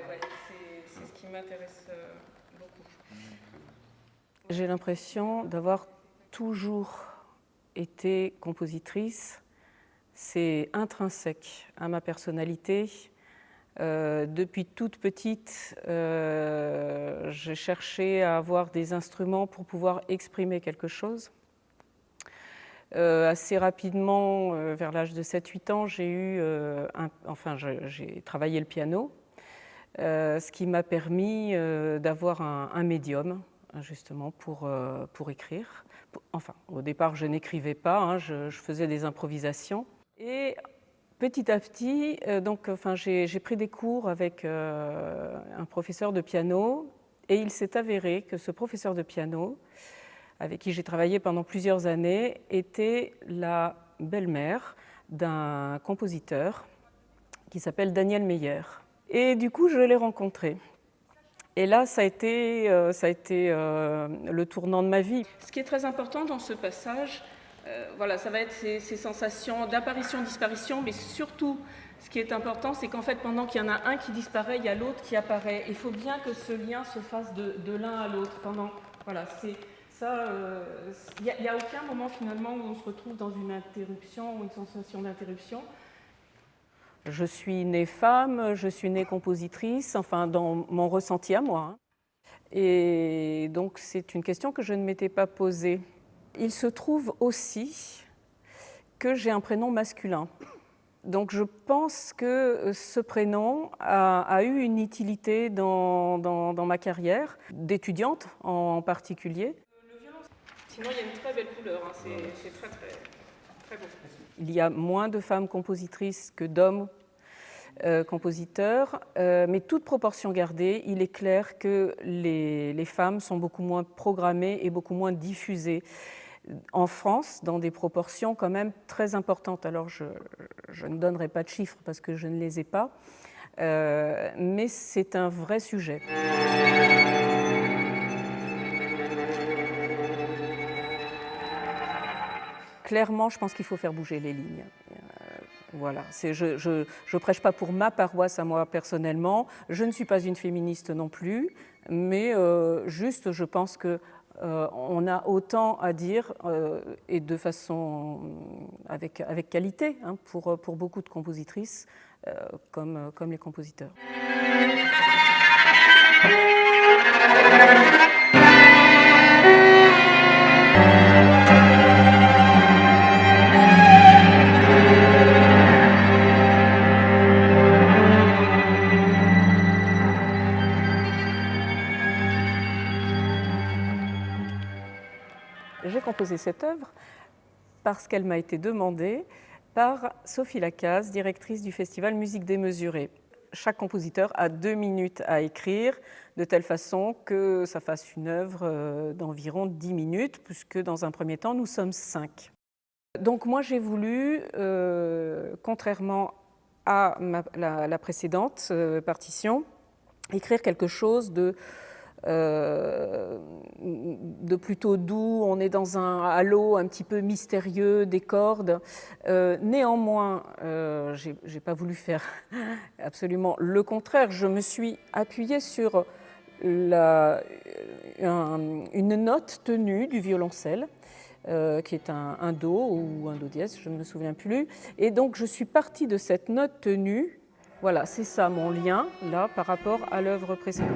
ouais. C'est ce qui m'intéresse beaucoup. J'ai l'impression d'avoir toujours été compositrice. C'est intrinsèque à ma personnalité. Depuis toute petite, j'ai cherché à avoir des instruments pour pouvoir exprimer quelque chose. Assez rapidement, vers l'âge de 7-8 ans, j'ai travaillé le piano, ce qui m'a permis d'avoir un médium, justement, pour écrire. Enfin, au départ, je n'écrivais pas, hein, je faisais des improvisations. Et petit à petit, j'ai pris des cours avec un professeur de piano, et il s'est avéré que ce professeur de piano, avec qui j'ai travaillé pendant plusieurs années, était la belle-mère d'un compositeur qui s'appelle Daniel Meyer. Et du coup, je l'ai rencontré. Et là, ça a été le tournant de ma vie. Ce qui est très important dans ce passage, voilà, ça va être ces sensations d'apparition-disparition, mais surtout, ce qui est important, c'est qu'en fait, pendant qu'il y en a un qui disparaît, il y a l'autre qui apparaît. Il faut bien que ce lien se fasse de l'un à l'autre. Voilà, c'est ça. Il n'y a aucun moment finalement où on se retrouve dans une interruption ou une sensation d'interruption. Je suis née femme, je suis née compositrice, enfin dans mon ressenti à moi. Et donc c'est une question que je ne m'étais pas posée. Il se trouve aussi que j'ai un prénom masculin. Donc je pense que ce prénom a eu une utilité dans ma carrière, d'étudiante en particulier. Le violon, sinon il y a une très belle couleur, hein. C'est très, très, très beau. Il y a moins de femmes compositrices que d'hommes compositeurs, mais toute proportion gardée, il est clair que les femmes sont beaucoup moins programmées et beaucoup moins diffusées. En France, dans des proportions quand même très importantes. Alors je ne donnerai pas de chiffres parce que je ne les ai pas, mais c'est un vrai sujet. Clairement, je pense qu'il faut faire bouger les lignes. Voilà. Je prêche pas pour ma paroisse à moi personnellement. Je ne suis pas une féministe non plus, mais juste, je pense que on a autant à dire et de façon avec qualité, hein, pour beaucoup de compositrices comme les compositeurs. J'ai composé cette œuvre parce qu'elle m'a été demandée par Sophie Lacaze, directrice du festival Musique démesurée. Chaque compositeur a 2 minutes à écrire, de telle façon que ça fasse une œuvre d'environ 10 minutes, puisque dans un premier temps, nous sommes 5. Donc moi, j'ai voulu, contrairement à la précédente partition, écrire quelque chose de plutôt doux. On est dans un halo un petit peu mystérieux, des cordes. Néanmoins, j'ai pas voulu faire absolument le contraire. Je me suis appuyée sur une note tenue du violoncelle, qui est un do ou un do dièse, je ne me souviens plus. Et donc je suis partie de cette note tenue. Voilà, c'est ça mon lien là par rapport à l'œuvre précédente.